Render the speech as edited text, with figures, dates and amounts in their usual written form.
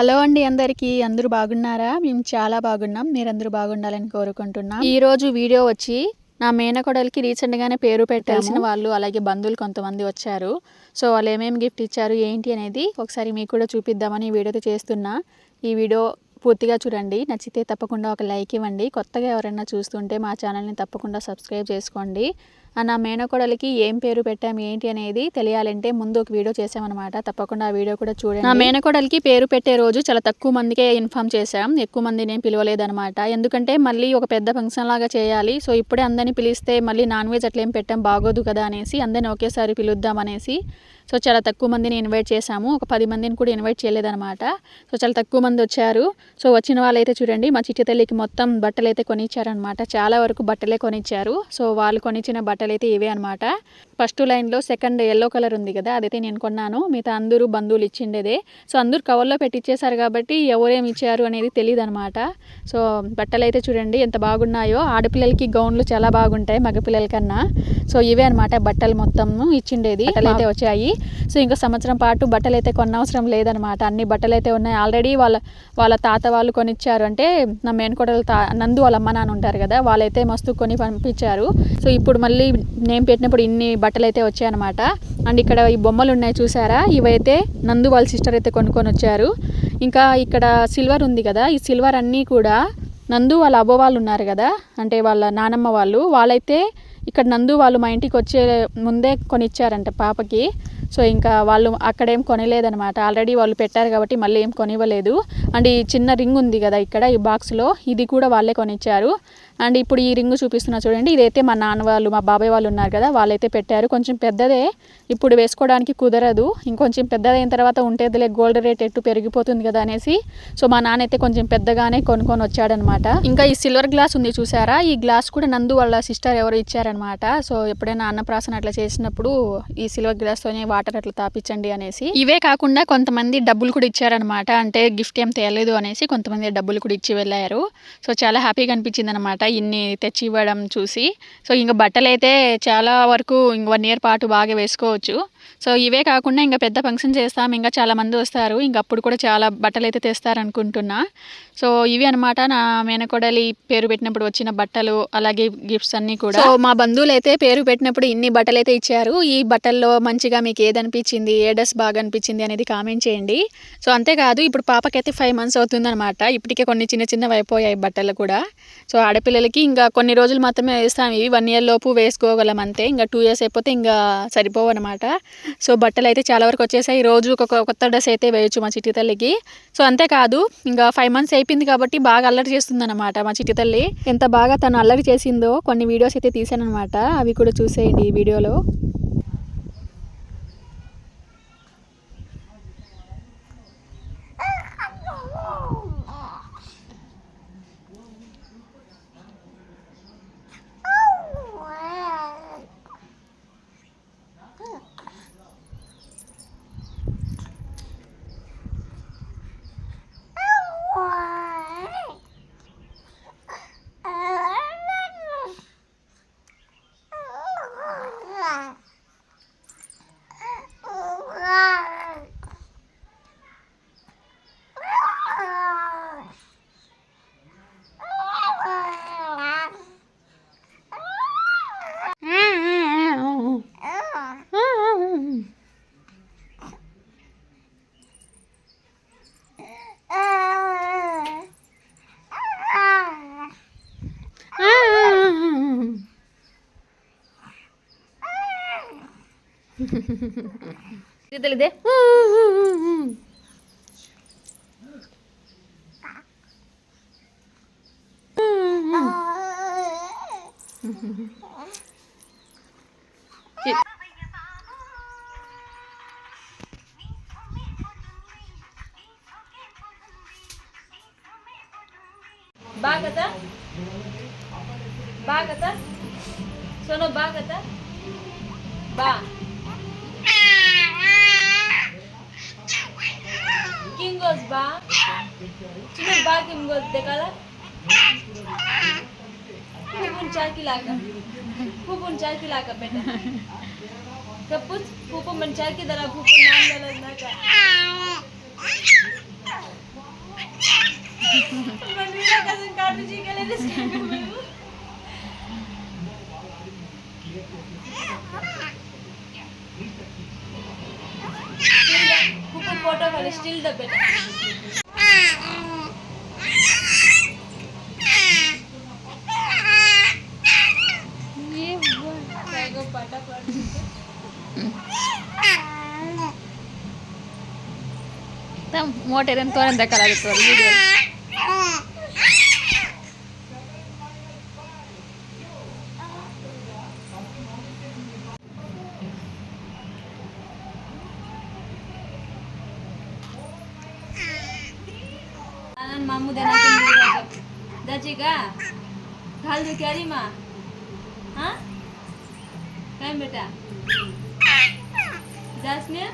Hello అండి అందరికీ. అందరూ బాగున్నారా? మేము చాలా బాగున్నాం. మీరందరూ బాగుండాలని కోరుకుంటున్నాం. ఈరోజు వీడియో వచ్చి నా మేనకోడలికి రీసెంట్గానే పేరు పెట్టాల్సిన వాళ్ళు అలాగే బంధువులు కొంతమంది వచ్చారు. సో వాళ్ళు ఏమేమి గిఫ్ట్ ఇచ్చారు ఏంటి అనేది ఒకసారి మీకు కూడా చూపిద్దామని ఈ వీడియోతో చేస్తున్నా. ఈ వీడియో పూర్తిగా చూడండి. నచ్చితే తప్పకుండా ఒక లైక్ ఇవ్వండి. కొత్తగా ఎవరైనా చూస్తుంటే మా ఛానల్ని తప్పకుండా సబ్స్క్రైబ్ చేసుకోండి. నా మేనకోడలికి ఏం పేరు పెట్టాం ఏంటి అనేది తెలియాలంటే ముందు ఒక వీడియో చేసామన్నమాట. తప్పకుండా ఆ వీడియో కూడా చూడండి. నా మేనకోడలికి పేరు పెట్టే రోజు చాలా తక్కువ మందికే ఇన్ఫామ్ చేశాం. ఎక్కువ మంది నేను పిలవలేదన్నమాట. ఎందుకంటే మళ్ళీ ఒక పెద్ద ఫంక్షన్ లాగా చేయాలి. సో ఇప్పుడే అందరినీ పిలిస్తే మళ్ళీ నాన్ వెజ్ అట్లా ఏం పెట్టాం బాగోదు కదా అనేసి అందరిని ఒకేసారి పిలుద్దాం అనేసి సో చాలా తక్కువ మందిని ఇన్వైట్ చేశాము. ఒక 10 మందిని కూడా ఇన్వైట్ చేయలేదన్నమాట. సో చాలా తక్కువ మంది వచ్చారు. సో వచ్చిన వాళ్ళైతే చూడండి మా చిట్టి తల్లికి మొత్తం బట్టలు అయితే కొనిచ్చారనమాట. చాలా వరకు బట్టలే కొనిచ్చారు. సో వాళ్ళు కొనిచ్చిన బట్టలు అయితే ఇవే అనమాట. ఫస్ట్ లైన్లో సెకండ్ ఎల్లో కలర్ ఉంది కదా, అదైతే నేను కొన్నాను. మిగతా అందరూ బంధువులు ఇచ్చిండేదే. సో అందరూ కవర్లో పెట్టిచ్చేసారు కాబట్టి ఎవరేమి ఇచ్చారు అనేది తెలియదు అనమాట. సో బట్టలు అయితే చూడండి ఎంత బాగున్నాయో. ఆడపిల్లలకి గౌన్లు చాలా బాగుంటాయి మగపిల్లల కన్నా. సో ఇవే అనమాట బట్టలు మొత్తం ఇచ్చిండేది. బట్టలు అయితే వచ్చాయి. సో ఇంకా సంవత్సరం పాటు బట్టలు అయితే కొనవసరం లేదనమాట. అన్ని బట్టలు అయితే ఉన్నాయి. ఆల్రెడీ వాళ్ళ తాత వాళ్ళు కొనిచ్చారు. అంటే నా మేనకోడలు నందు వాళ్ళ అమ్మ నాన్న ఉంటారు కదా, వాళ్ళైతే మస్తు కొని పంపించారు. సో ఇప్పుడు మళ్ళీ నేను పెట్టినప్పుడు ఇన్ని బట్టలు అయితే వచ్చాయన్నమాట. అండ్ ఇక్కడ ఈ బొమ్మలు ఉన్నాయి చూసారా, ఇవైతే నందు వాళ్ళ సిస్టర్ అయితే కొనుక్కొని వచ్చారు. ఇంకా ఇక్కడ సిల్వర్ ఉంది కదా, ఈ సిల్వర్ అన్నీ కూడా నందు వాళ్ళ అవ్వ వాళ్ళు ఉన్నారు కదా, అంటే వాళ్ళ నానమ్మ వాళ్ళైతే ఇక్కడ నందు వాళ్ళు మా ఇంటికి వచ్చే ముందే కొనిచ్చారంట పాపకి. సో ఇంకా వాళ్ళు అక్కడేం కొనలేదనమాట. ఆల్రెడీ వాళ్ళు పెట్టారు కాబట్టి మళ్ళీ ఏం కొనివ్వలేదు. అండ్ ఈ చిన్న రింగ్ ఉంది కదా ఇక్కడ ఈ బాక్స్లో, ఇది కూడా వాళ్ళే కొనిచ్చారు. అండ్ ఇప్పుడు ఈ రింగు చూపిస్తున్నా చూడండి, ఇదైతే మా నాన్న వాళ్ళు మా బాబాయ్ వాళ్ళు ఉన్నారు కదా, వాళ్ళైతే పెట్టారు. కొంచెం పెద్దదే, ఇప్పుడు వేసుకోవడానికి కుదరదు. ఇంకొంచెం పెద్దదైన తర్వాత ఉంటేదిలే, గోల్డ్ రేట్ ఎట్టు పెరిగిపోతుంది కదా అనేసి సో మా నాన్న అయితే కొంచెం పెద్దగానే కొనుక్కొని వచ్చాడనమాట. ఇంకా ఈ సిల్వర్ గ్లాస్ ఉంది చూసారా, ఈ గ్లాస్ కూడా నందు వాళ్ళ సిస్టర్ ఎవరు ఇచ్చారనమాట. సో ఎప్పుడైనా అన్నప్రాసన అట్లా చేసినప్పుడు ఈ సిల్వర్ గ్లాస్తోనే వాటర్ అట్లా తాపించండి అనేసి. ఇవే కాకుండా కొంతమంది డబ్బులు కూడా ఇచ్చారనమాట. అంటే గిఫ్ట్ ఏం తేలేదు అనేసి కొంతమంది డబ్బులు కూడా ఇచ్చి వెళ్ళారు. సో చాలా హ్యాపీగా అనిపించింది అనమాట ఇన్ని తెచ్చి ఇవ్వడం చూసి. సో ఇంకా బట్టలు అయితే చాలా వరకు ఇంక 1 year పాటు బాగా వేసుకోవచ్చు. సో ఇవే కాకుండా ఇంకా పెద్ద ఫంక్షన్ చేస్తాం, ఇంకా చాలా మంది వస్తారు. ఇంక అప్పుడు కూడా చాలా బట్టలు అయితే తెస్తారనుకుంటున్నా. సో ఇవి అనమాట నా మేనకోడలి పేరు పెట్టినప్పుడు వచ్చిన బట్టలు అలాగే గిఫ్ట్స్ అన్నీ కూడా. సో మా బంధువులు అయితే పేరు పెట్టినప్పుడు ఇన్ని బట్టలు అయితే ఇచ్చారు. ఈ బట్టల్లో మంచిగా మీకు ఏదనిపించింది, ఏ డ్రెస్ బాగా అనిపించింది అనేది కామెంట్ చేయండి. సో అంతేకాదు ఇప్పుడు పాపకైతే 5 months అవుతుందన్నమాట. ఇప్పటికే కొన్ని చిన్న అయిపోయాయి బట్టలు కూడా. సో ఆడపిల్లలకి ఇంకా కొన్ని రోజులు మాత్రమే వేస్తాం. ఇవి 1 year లోపు వేసుకోగలం అంతే. ఇంకా 2 years అయిపోతే ఇంకా సరిపోవు అనమాట. సో బట్టలు అయితే చాలా వరకు వచ్చేసాయి. రోజు ఒక కొత్త డ్రెస్ అయితే వేయచ్చు మా చిట్టి తల్లికి. సో అంతేకాదు ఇంకా 5 months అయిపోయింది కాబట్టి బాగా అల్లరి చేస్తుంది అనమాట మా చిట్టి తల్లి. ఎంత బాగా తను అల్లరి చేసిందో కొన్ని వీడియోస్ అయితే తీసాను అనమాట. అవి కూడా చూసేయండి ఈ వీడియోలో. తెలిదే బాగతా సోనో బాగతా బా కింగోస్ బా చిన్న బా కింగోస్ దేకాలా Pupun caki laka beta. Kaput pupun mencaki darah pupun nanda nanda. मंडीला कसं काढूची केलेलीस काय गं बाई? खूप फोटो खाली स्टील द बेटा काय गं पटापट मोठे तोरण दाखवायला व्हिडिओ नाना मामू देना दाची का घाल दे कॅरी मा हा काय बेटा जास ने